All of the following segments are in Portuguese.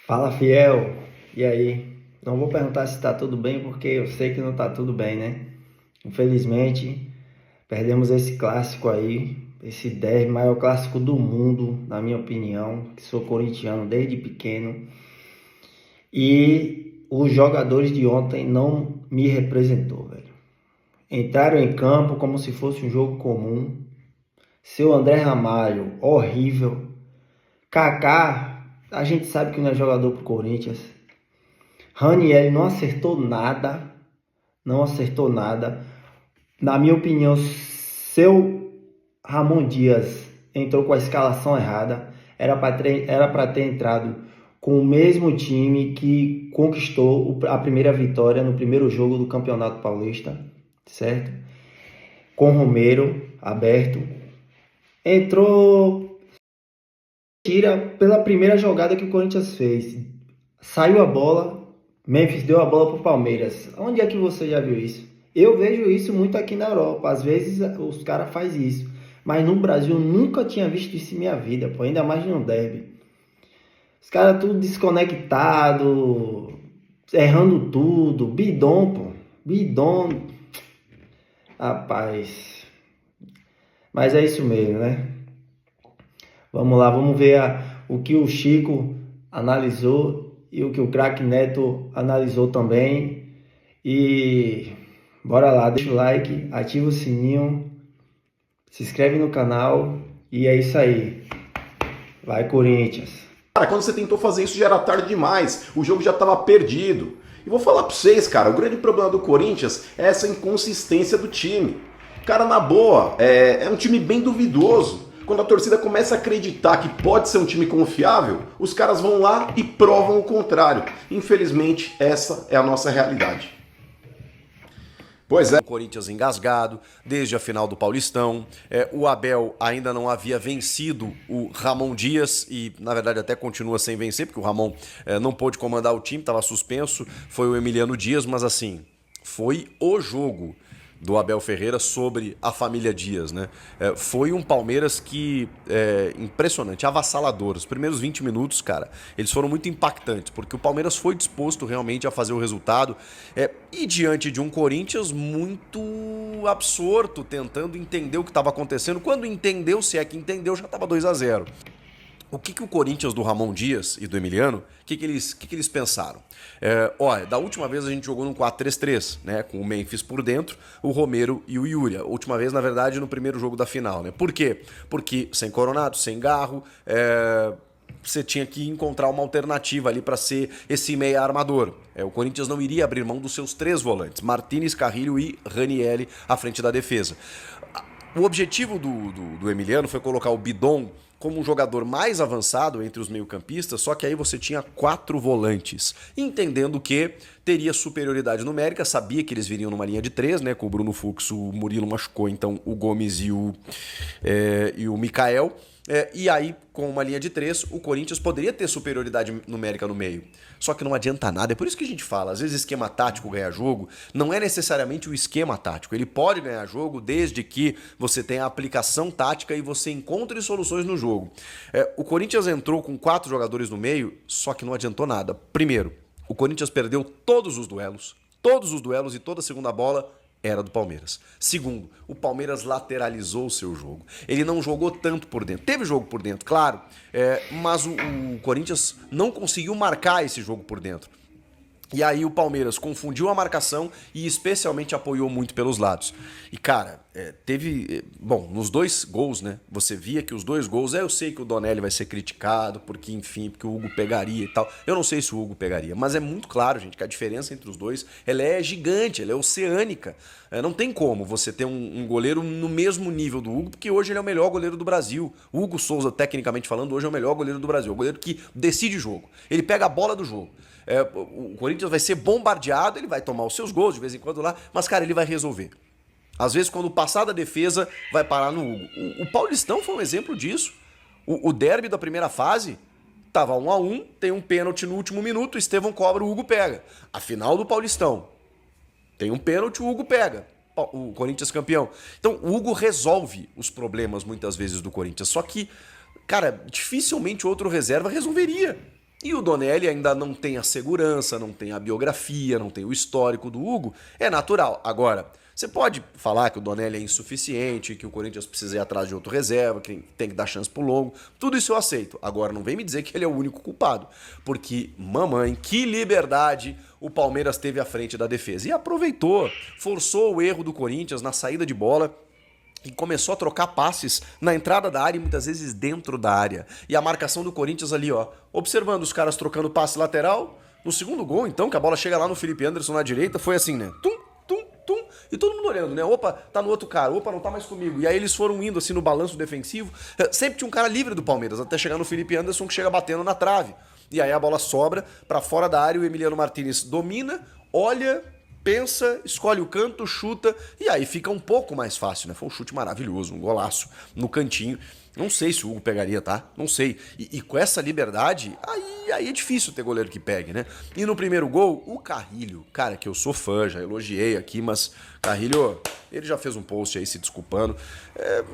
Fala, fiel. E aí? Não vou perguntar se tá tudo bem, porque eu sei que não tá tudo bem, né? Infelizmente, perdemos esse clássico aí, esse 10 maior clássico do mundo, na minha opinião, que sou corintiano desde pequeno. E os jogadores de ontem não me representou, velho. Entraram em campo como se fosse um jogo comum. Seu André Ramalho, horrível. Kaká, a gente sabe que não é jogador pro Corinthians. Raniel não acertou nada, não acertou nada. Na minha opinião, seu Ramon Dias entrou com a escalação errada. Era para ter entrado com o mesmo time que conquistou a primeira vitória no primeiro jogo do Campeonato Paulista, certo? Com Romero aberto. Entrou, tira pela primeira jogada que o Corinthians fez. Saiu a bola, Memphis deu a bola pro Palmeiras. Onde é que você já viu isso? Eu vejo isso muito aqui na Europa. Às vezes os caras fazem isso. Mas no Brasil eu nunca tinha visto isso em minha vida, pô. Ainda mais no derby. Os caras tudo desconectado, errando tudo. Bidon, pô. Bidon. Rapaz. Mas é isso mesmo, né? Vamos lá, vamos ver o que o Chico analisou e o que o craque Neto analisou também. E bora lá, deixa o like, ativa o sininho, se inscreve no canal e é isso aí. Vai, Corinthians! Cara, quando você tentou fazer isso já era tarde demais, o jogo já estava perdido. E vou falar pra vocês, cara, o grande problema do Corinthians é essa inconsistência do time. Cara, na boa, é um time bem duvidoso. Quando a torcida começa a acreditar que pode ser um time confiável, os caras vão lá e provam o contrário. Infelizmente, essa é a nossa realidade. Pois é. O Corinthians engasgado, desde a final do Paulistão. O Abel ainda não havia vencido o Ramon Dias e, na verdade, até continua sem vencer, porque o Ramon não pôde comandar o time, estava suspenso. Foi o Emiliano Dias, mas assim, foi o jogo do Abel Ferreira sobre a família Dias, né? Foi um Palmeiras que impressionante, avassalador. Os primeiros 20 minutos, cara, eles foram muito impactantes, porque o Palmeiras foi disposto realmente a fazer o resultado e diante de um Corinthians muito absorto, tentando entender o que estava acontecendo. Quando entendeu, se é que entendeu, já estava 2-0. O que o Corinthians do Ramon Dias e do Emiliano, o que eles pensaram? Olha, da última vez a gente jogou num 4-3-3, né? Com o Memphis por dentro, o Romero e o Yuri. A última vez, na verdade, no primeiro jogo da final, né? Por quê? Porque sem Coronato, sem Garro, você tinha que encontrar uma alternativa ali para ser esse meia armador. O Corinthians não iria abrir mão dos seus 3 volantes, Martínez, Carrilho e Ranieri à frente da defesa. O objetivo do Emiliano foi colocar o Bidon como um jogador mais avançado entre os meio-campistas, só que aí você tinha 4 volantes, entendendo que teria superioridade numérica, sabia que eles viriam numa linha de 3, né, com o Bruno Fux, o Murilo machucou, então o Gomes e o Mikael. E aí, com uma linha de 3, o Corinthians poderia ter superioridade numérica no meio. Só que não adianta nada. É por isso que a gente fala, às vezes esquema tático ganha jogo, não é necessariamente o esquema tático. Ele pode ganhar jogo desde que você tenha a aplicação tática e você encontre soluções no jogo. O Corinthians entrou com 4 jogadores no meio, só que não adiantou nada. Primeiro, o Corinthians perdeu todos os duelos e toda a segunda bola era do Palmeiras. Segundo, o Palmeiras lateralizou o seu jogo. Ele não jogou tanto por dentro. Teve jogo por dentro, claro, mas o Corinthians não conseguiu marcar esse jogo por dentro. E aí o Palmeiras confundiu a marcação e especialmente apoiou muito pelos lados. E cara, bom, nos 2 gols, né, você via que os 2 gols, eu sei que o Donelli vai ser criticado, porque enfim, porque o Hugo pegaria e tal. Eu não sei se o Hugo pegaria, mas é muito claro, gente, que a diferença entre os dois, ela é gigante, ela é oceânica. Não tem como você ter um goleiro no mesmo nível do Hugo, porque hoje ele é o melhor goleiro do Brasil. O Hugo Souza, tecnicamente falando, hoje é o melhor goleiro do Brasil. É o goleiro que decide o jogo. Ele pega a bola do jogo. O Corinthians vai ser bombardeado, ele vai tomar os seus gols de vez em quando lá, mas, cara, ele vai resolver. Às vezes, quando passar da defesa, vai parar no Hugo. O Paulistão foi um exemplo disso. O derby da primeira fase tava 1-1, tem um pênalti no último minuto, o Estevão cobra, o Hugo pega. A final do Paulistão, tem um pênalti, o Hugo pega. O Corinthians campeão. Então, o Hugo resolve os problemas, muitas vezes, do Corinthians. Só que, cara, dificilmente outro reserva resolveria. E o Donelli ainda não tem a segurança, não tem a biografia, não tem o histórico do Hugo, é natural. Agora, você pode falar que o Donelli é insuficiente, que o Corinthians precisa ir atrás de outro reserva, que tem que dar chance pro Longo. Tudo isso eu aceito. Agora, não vem me dizer que ele é o único culpado. Porque, mamãe, que liberdade o Palmeiras teve à frente da defesa. E aproveitou, forçou o erro do Corinthians na saída de bola e começou a trocar passes na entrada da área e muitas vezes dentro da área. E a marcação do Corinthians ali, ó, observando os caras trocando passe lateral. No segundo gol, então, que a bola chega lá no Felipe Anderson na direita, foi assim, né? Tum, tum, tum. E todo mundo olhando, né? Opa, tá no outro cara. Opa, não tá mais comigo. E aí eles foram indo assim no balanço defensivo. Sempre tinha um cara livre do Palmeiras, até chegar no Felipe Anderson que chega batendo na trave. E aí a bola sobra pra fora da área, o Emiliano Martinez domina, olha, pensa, escolhe o canto, chuta, e aí fica um pouco mais fácil, né? Foi um chute maravilhoso, um golaço no cantinho. Não sei se o Hugo pegaria, tá? Não sei. E com essa liberdade, aí é difícil ter goleiro que pegue, né? E no primeiro gol, o Carrilho, cara, que eu sou fã, já elogiei aqui, mas Carrilho, ele já fez um post aí se desculpando.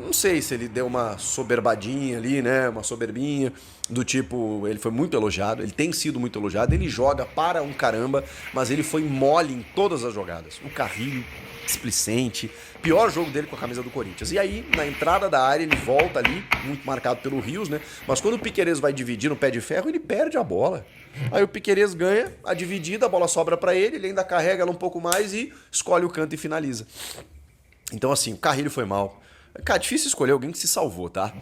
Não sei se ele deu uma soberbadinha ali, né? Uma soberbinha, do tipo, ele foi muito elogiado, ele tem sido muito elogiado, ele joga para um caramba, mas ele foi mole em todas as jogadas. O Carrilho, displicente, pior jogo dele com a camisa do Corinthians. E aí, na entrada da área, ele volta ali, muito marcado pelo Rios, né? Mas quando o Piquerez vai dividir no pé de ferro, ele perde a bola. Aí o Piquerez ganha a dividida, a bola sobra pra ele, ele ainda carrega ela um pouco mais e escolhe o canto e finaliza. Então, assim, o Carrilho foi mal. Cara, difícil escolher alguém que se salvou, tá?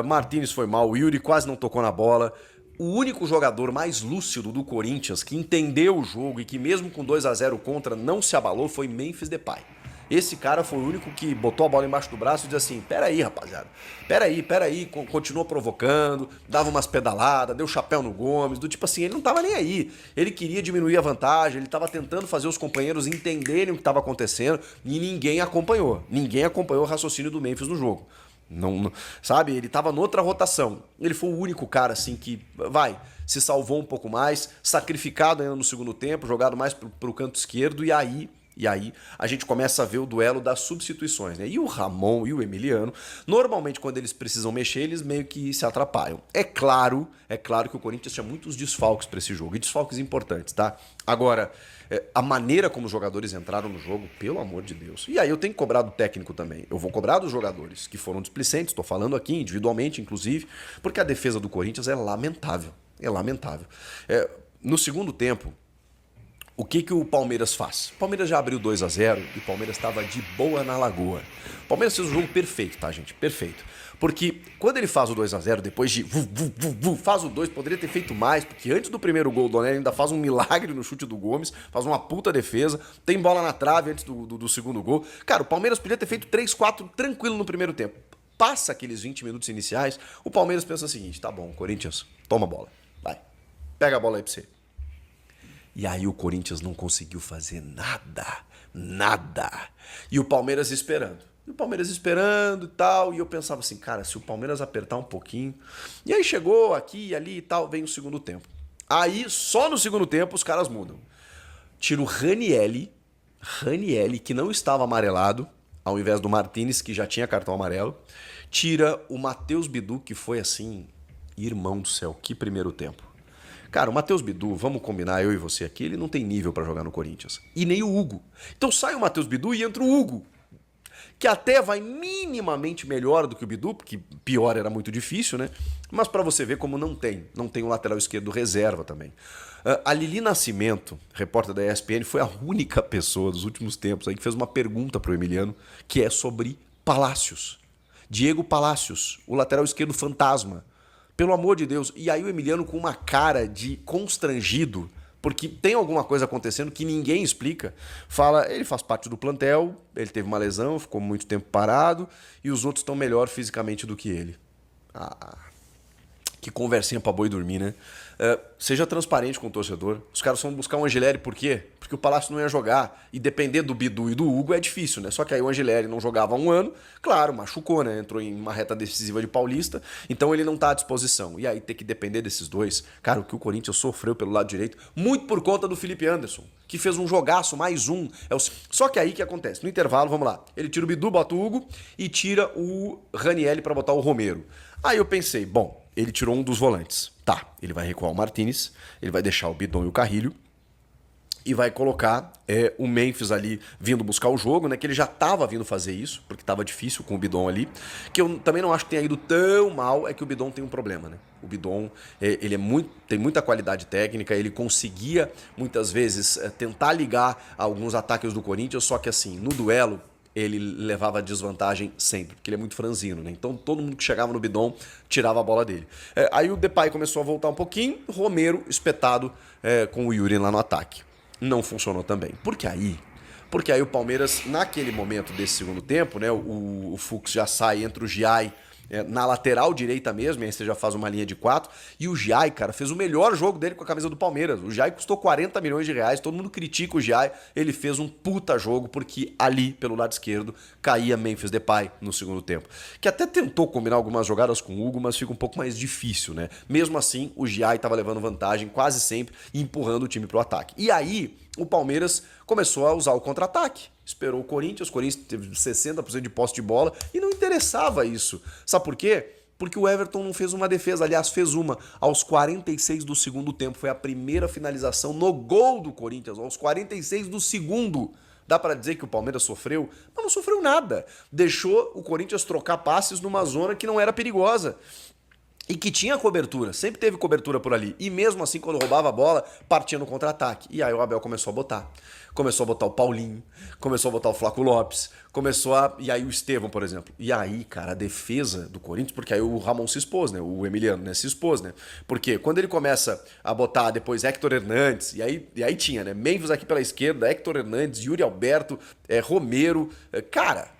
Martínez foi mal, o Yuri quase não tocou na bola. O único jogador mais lúcido do Corinthians que entendeu o jogo e que mesmo com 2-0 contra não se abalou foi Memphis Depay. Esse cara foi o único que botou a bola embaixo do braço e disse assim, peraí, rapaziada, peraí, continuou provocando, dava umas pedaladas, deu chapéu no Gomes, do tipo assim, ele não tava nem aí, ele queria diminuir a vantagem, ele tava tentando fazer os companheiros entenderem o que estava acontecendo e ninguém acompanhou o raciocínio do Memphis no jogo. Não, sabe, ele tava noutra rotação. Ele foi o único cara assim que se salvou um pouco mais, sacrificado ainda no segundo tempo, jogado mais pro canto esquerdo e aí a gente começa a ver o duelo das substituições, né? E o Ramon e o Emiliano, normalmente quando eles precisam mexer, eles meio que se atrapalham. É claro que o Corinthians tinha muitos desfalques para esse jogo, e desfalques importantes, tá? Agora, a maneira como os jogadores entraram no jogo, pelo amor de Deus. E aí eu tenho que cobrar do técnico também. Eu vou cobrar dos jogadores que foram displicentes, estou falando aqui individualmente, inclusive, porque a defesa do Corinthians é lamentável. É lamentável. No segundo tempo, o que o Palmeiras faz? O Palmeiras já abriu 2-0 e o Palmeiras estava de boa na lagoa. O Palmeiras fez um jogo perfeito, tá, gente? Perfeito. Porque quando ele faz o 2-0, depois de faz o 2, poderia ter feito mais, porque antes do primeiro gol, o Donelli ainda faz um milagre no chute do Gomes, faz uma puta defesa, tem bola na trave antes do segundo gol. Cara, o Palmeiras podia ter feito 3-4 tranquilo no primeiro tempo. Passa aqueles 20 minutos iniciais, o Palmeiras pensa o seguinte, tá bom, Corinthians, toma a bola, vai, pega a bola aí pra você. E aí o Corinthians não conseguiu fazer nada. E o Palmeiras esperando. E tal, e eu pensava assim, cara, se o Palmeiras apertar um pouquinho... E aí chegou aqui e ali e tal, vem o segundo tempo. Aí, só no segundo tempo, os caras mudam. Tira o Ranielli, que não estava amarelado, ao invés do Martínez, que já tinha cartão amarelo. Tira o Matheus Bidu, que foi assim, irmão do céu, que primeiro tempo. Cara, o Matheus Bidu, vamos combinar, eu e você aqui, ele não tem nível pra jogar no Corinthians. E nem o Hugo. Então sai o Matheus Bidu e entra o Hugo, que até vai minimamente melhor do que o Bidu, porque pior era muito difícil, né? Mas pra você ver como não tem o lateral esquerdo reserva também. A Lili Nascimento, repórter da ESPN, foi a única pessoa dos últimos tempos aí que fez uma pergunta pro Emiliano, que é sobre Palácios. Diego Palácios, o lateral esquerdo fantasma. Pelo amor de Deus. E aí o Emiliano com uma cara de constrangido, porque tem alguma coisa acontecendo que ninguém explica, fala, ele faz parte do plantel, ele teve uma lesão, ficou muito tempo parado, e os outros estão melhor fisicamente do que ele. Que conversinha pra boi dormir, né? Seja transparente com o torcedor. Os caras vão buscar o Angileri por quê? Porque o Palácio não ia jogar. E depender do Bidu e do Hugo é difícil, né? Só que aí o Angileri não jogava há um ano, claro, machucou, né? Entrou em uma reta decisiva de Paulista, então ele não tá à disposição. E aí ter que depender desses dois. Cara, o que o Corinthians sofreu pelo lado direito, muito por conta do Felipe Anderson, que fez um jogaço, mais um. Só que aí o que acontece? No intervalo, vamos lá. Ele tira o Bidu, bota o Hugo e tira o Ranielli pra botar o Romero. Aí eu pensei, bom, ele tirou um dos volantes. Tá, ele vai recuar o Martinez, ele vai deixar o Bidon e o Carrilho, e vai colocar o Memphis ali vindo buscar o jogo, né? Que ele já estava vindo fazer isso, porque estava difícil com o Bidon ali. Que eu também não acho que tenha ido tão mal, é que o Bidon tem um problema, né? O Bidon, ele tem muita qualidade técnica, ele conseguia muitas vezes tentar ligar alguns ataques do Corinthians, só que assim, no duelo, ele levava desvantagem sempre, porque ele é muito franzino, né? Então todo mundo que chegava no Bidon tirava a bola dele. Aí o Depay começou a voltar um pouquinho, Romero espetado com o Yuri lá no ataque. Não funcionou também. Porque aí o Palmeiras, naquele momento desse segundo tempo, né, o Fux já sai entre o Giai na lateral direita mesmo, e aí você já faz uma linha de 4, e o Giai, cara, fez o melhor jogo dele com a camisa do Palmeiras. O Giai custou 40 milhões de reais, todo mundo critica o Giai, ele fez um puta jogo, porque ali, pelo lado esquerdo, caía Memphis Depay no segundo tempo. Que até tentou combinar algumas jogadas com o Hugo, mas fica um pouco mais difícil, né? Mesmo assim, o Giai tava levando vantagem quase sempre e empurrando o time pro ataque. E aí, o Palmeiras começou a usar o contra-ataque. Esperou o Corinthians teve 60% de posse de bola e não interessava isso. Sabe por quê? Porque o Everton não fez uma defesa, aliás, fez uma aos 46 do segundo tempo. Foi a primeira finalização no gol do Corinthians, aos 46 do segundo. Dá pra dizer que o Palmeiras sofreu? Mas não sofreu nada. Deixou o Corinthians trocar passes numa zona que não era perigosa. E que tinha cobertura, sempre teve cobertura por ali. E mesmo assim, quando roubava a bola, partia no contra-ataque. E aí o Abel começou a botar. Começou a botar o Paulinho, começou a botar o Flaco Lopes, e aí o Estevão, por exemplo. E aí, cara, a defesa do Corinthians, porque aí o Ramon se expôs, né? O Emiliano, né? Se expôs, né? Porque quando ele começa a botar depois Héctor Hernandes, e aí tinha, né? Memphis aqui pela esquerda, Héctor Hernandes, Yuri Alberto, Romero. Cara,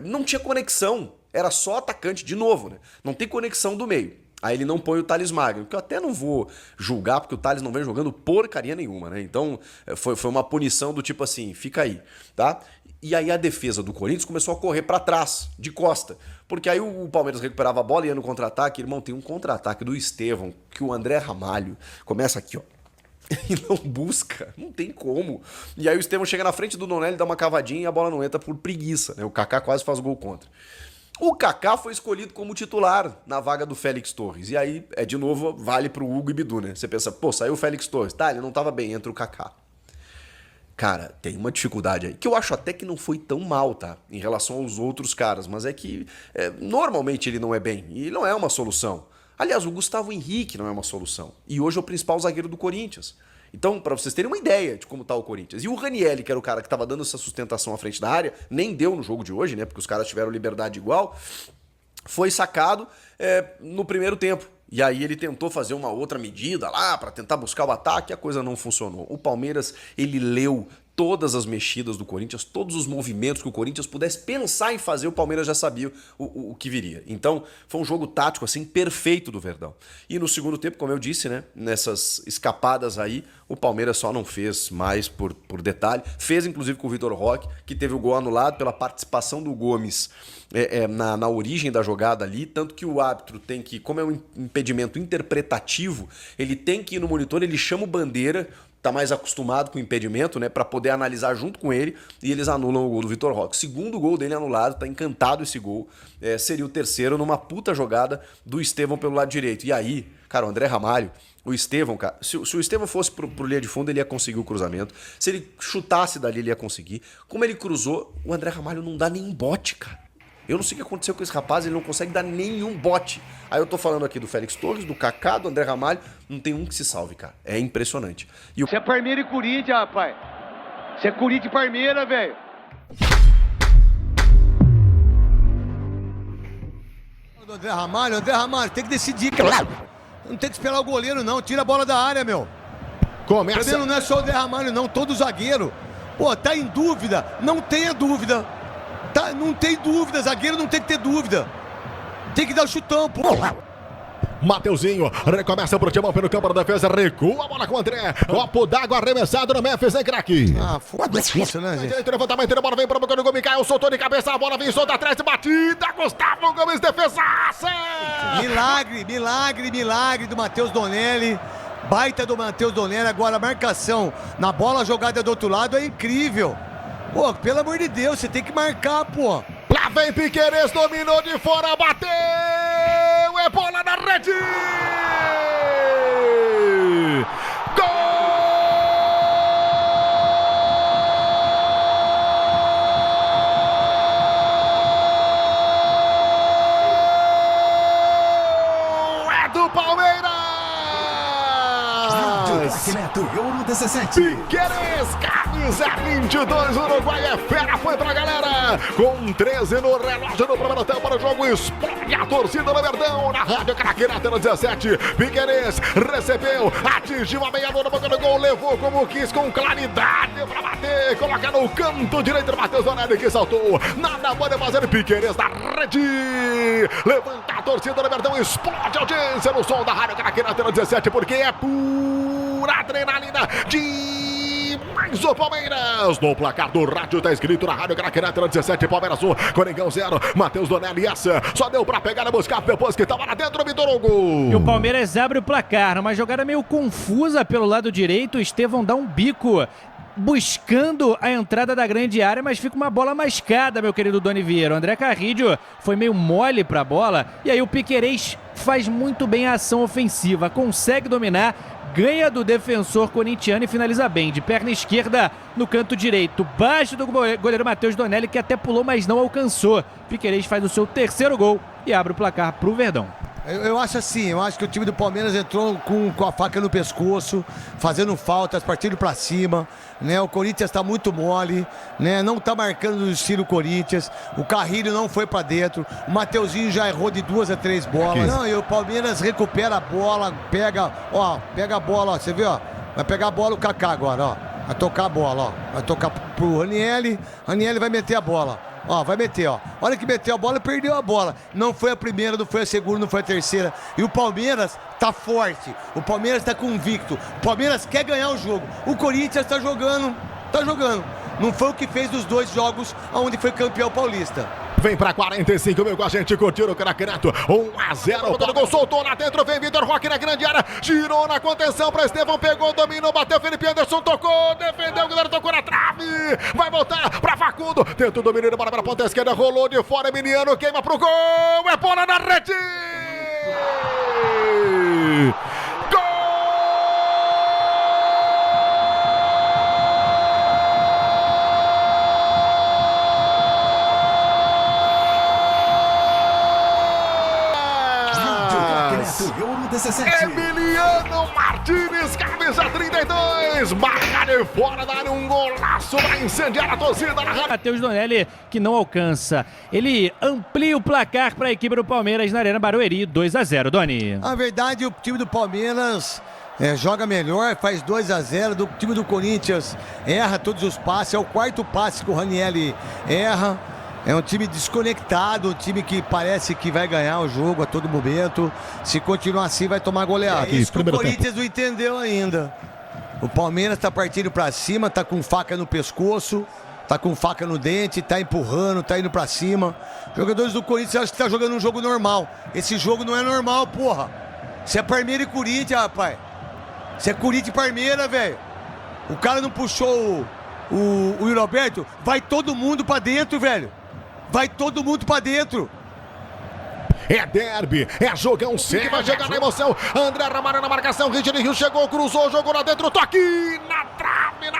não tinha conexão. Era só atacante de novo, né? Não tem conexão do meio. Aí ele não põe o Thales Magno, que eu até não vou julgar, porque o Thales não vem jogando porcaria nenhuma, né? Então foi uma punição do tipo assim, fica aí, tá? E aí a defesa do Corinthians começou a correr pra trás, de costa. Porque aí o Palmeiras recuperava a bola e ia no contra-ataque. Irmão, tem um contra-ataque do Estevão, que o André Ramalho começa aqui, ó. E não busca, não tem como. E aí o Estevão chega na frente do Donelli, dá uma cavadinha e a bola não entra por preguiça, né? O Kaká quase faz gol contra. O Kaká foi escolhido como titular na vaga do Félix Torres. E aí, de novo, vale pro Hugo e Bidu, né? Você pensa, pô, saiu o Félix Torres. Tá, ele não tava bem, entra o Kaká. Cara, tem uma dificuldade aí, que eu acho até que não foi tão mal, tá? Em relação aos outros caras, mas é que normalmente ele não é bem, e não é uma solução. Aliás, o Gustavo Henrique não é uma solução. E hoje é o principal zagueiro do Corinthians. Então, para vocês terem uma ideia de como tá o Corinthians. E o Ranieri, que era o cara que estava dando essa sustentação à frente da área, nem deu no jogo de hoje, né? Porque os caras tiveram liberdade igual, foi sacado no primeiro tempo. E aí ele tentou fazer uma outra medida lá para tentar buscar o ataque, a coisa não funcionou. O Palmeiras, ele leu todas as mexidas do Corinthians, todos os movimentos que o Corinthians pudesse pensar em fazer, o Palmeiras já sabia o que viria. Então, foi um jogo tático, assim, perfeito do Verdão. E no segundo tempo, como eu disse, né, nessas escapadas aí, o Palmeiras só não fez mais por detalhe. Fez, inclusive, com o Vitor Roque, que teve o gol anulado pela participação do Gomes na origem da jogada ali, tanto que o árbitro tem que, como é um impedimento interpretativo, ele tem que ir no monitor, ele chama o Bandeira, tá mais acostumado com o impedimento, né, para poder analisar junto com ele, e eles anulam o gol do Vitor Roque. Segundo gol dele anulado, tá encantado esse gol. Seria o terceiro numa puta jogada do Estevão pelo lado direito. E aí, cara, o André Ramalho, o Estevão, cara, se o Estevão fosse pro linha de fundo, ele ia conseguir o cruzamento. Se ele chutasse dali, ele ia conseguir. Como ele cruzou, o André Ramalho não dá nenhum bote, cara. Eu não sei o que aconteceu com esse rapaz, ele não consegue dar nenhum bote. Aí eu tô falando aqui do Félix Torres, do Kaká, do André Ramalho, não tem um que se salve, cara. É impressionante. Você é Palmeiras e Corinthians, rapaz. Você é Corinthians e Palmeiras, velho. O André Ramalho, tem que decidir, cara. Não tem que esperar o goleiro, não. Tira a bola da área, meu. Começa. Também não é só o André Ramalho, não. Todo zagueiro. Pô, tá em dúvida. Não tenha dúvida. Não tem dúvida, zagueiro não tem que ter dúvida. Tem que dar o chutão, pô. Mateuzinho recomeça pro Timão pelo campo da defesa, recua a bola com o André. Copo d'água arremessado no Memphis, hein, craque? Foda-se isso, né, gente? Levantamento, a bola vem pro boca do gol, Mikael soltou de cabeça, a bola vem solta atrás de batida, Gustavo Gomes, defesaça! Milagre do Matheus Donelli. Baita do Matheus Donelli, agora a marcação na bola jogada do outro lado é incrível. Pô, pelo amor de Deus, você tem que marcar, pô. Lá vem Piquerez, dominou de fora, bateu! é bola na rede! Gol! Do Palmeiras! Neto, Euro 17. Piquerez, camisa 22, Uruguai é fera, foi pra galera, com 13 no relógio no primeiro tempo para o jogo, explode a torcida do Verdão, na Rádio Craqueira, tela 17, Piquerez recebeu, atingiu a meia lua, boca do gol, levou como quis, com claridade pra bater, coloca no canto direito, Matheus Donelli que saltou, nada pode fazer, Piquerez na rede, levanta a torcida do Verdão, explode a audiência no som da Rádio Craqueira, tela 17, porque é pura adrenalina demais o Palmeiras. No placar do rádio tá escrito na Rádio Craqueira 17, Palmeiras 1, Coringão 0, Matheus Donelli essa, só deu pra pegar e buscar depois que tava lá dentro, Vitor Hugo. E o Palmeiras abre o placar, numa jogada meio confusa pelo lado direito, o Estevão dá um bico buscando a entrada da grande área, mas fica uma bola mascada, meu querido Doni Vieira. O André Carrillo foi meio mole pra bola, e aí o Piquerez faz muito bem a ação ofensiva, consegue dominar, ganha do defensor corintiano e finaliza bem, de perna esquerda no canto direito, baixo do goleiro Matheus Donelli, que até pulou, mas não alcançou. Piquerez faz o seu terceiro gol e abre o placar pro Verdão. Eu acho assim, eu acho que o time do Palmeiras entrou com a faca no pescoço, fazendo faltas, partindo pra cima, né? O Corinthians tá muito mole, né? Não tá marcando no estilo Corinthians, o Carrilho não foi pra dentro, o Mateuzinho já errou de 2 a 3 bolas. Não, e o Palmeiras recupera a bola, pega a bola, ó, você vê, ó, vai pegar a bola o Kaká agora, ó, vai tocar a bola, ó, vai tocar pro Ranieri vai meter a bola. Ó, vai meter, ó. Olha que meteu a bola e perdeu a bola. Não foi a primeira, não foi a segunda, não foi a terceira. E o Palmeiras tá forte. O Palmeiras tá convicto. O Palmeiras quer ganhar o jogo. O Corinthians tá jogando. Não foi o que fez dos 2 jogos onde foi campeão paulista. Vem pra 45 mil com a gente, curtindo o Craquenato, 1-0, o gol soltou lá dentro, vem Vitor Roque na grande área, girou na contenção pra Estevão, pegou, dominou, bateu, Felipe Anderson tocou, defendeu, o goleiro tocou na trave, vai voltar pra Facundo, tenta o domínio, bola pra ponta esquerda, rolou de fora, Emiliano, queima pro gol, é bola na rede! Euro 17. Emiliano Martínez, camisa 32, marca de fora da área, um golaço pra incendiar a torcida na rádio. Matheus Donelli, que não alcança, ele amplia o placar para a equipe do Palmeiras na Arena Barueri, 2 a 0, Doni. Na verdade, o time do Palmeiras joga melhor, faz 2 a 0, do time do Corinthians erra todos os passes, é o 4º passe que o Ranieri erra. É um time desconectado, um time que parece que vai ganhar o jogo a todo momento. Se continuar assim, vai tomar goleada. Isso que o Corinthians não entendeu ainda. O Palmeiras tá partindo pra cima, tá com faca no pescoço, tá com faca no dente, tá empurrando, tá indo pra cima. Jogadores do Corinthians acham que tá jogando um jogo normal. Esse jogo não é normal, porra. Isso é Palmeiras e Corinthians, rapaz. Isso é Corinthians e Palmeiras, velho. O cara não puxou o Yuri Alberto. Vai todo mundo pra dentro, velho. Vai todo mundo pra dentro. É derby, é jogão sério, vai chegar na emoção. André Ramalho na marcação, Richard Rio chegou, cruzou, jogou lá dentro, toque na trave,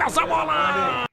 essa bola.